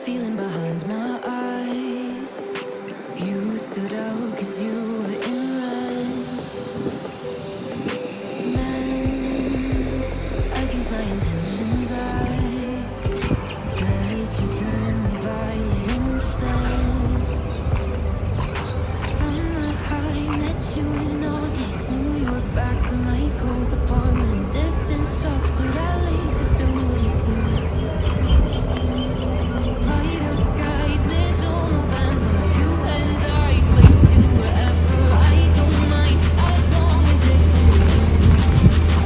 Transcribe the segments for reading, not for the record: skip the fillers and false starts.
feeling behind my eyes. You stood out 'cause you were in red. Then, against my intentions, I let you turn me violet instead. Summer high, met you in August, New York, back to my cold apartment. Distance sucks, but at least it's still with you. Light out skies, middle November, you and I, flights to wherever. I don't mind, as long as it's with you.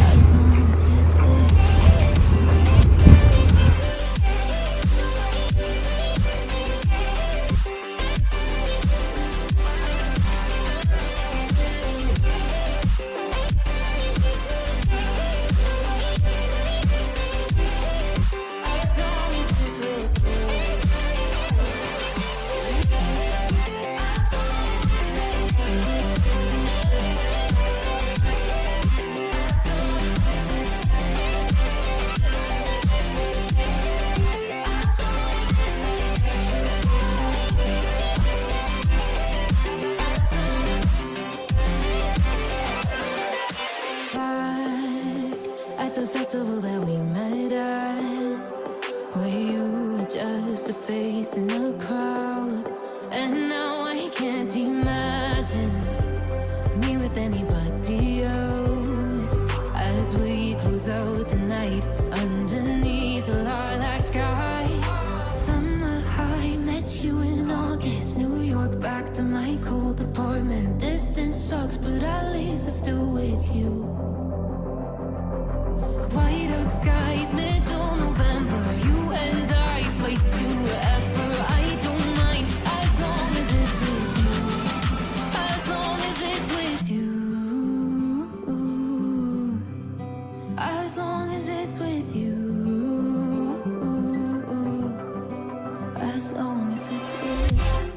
As long as it's with you. At the festival that we met at, where you were just a face in a crowd. And now I can't imagine me with anybody else. As we close out the night underneath the lilac sky. Summer high, met you in August, New York, back to my cold apartment. Distance sucks, but at least I'm still with you. White out skies, middle November, you and I, flights to wherever. I don't mind, as long as it's with you. As long as it's with you. As long as it's with you. As long as it's with you.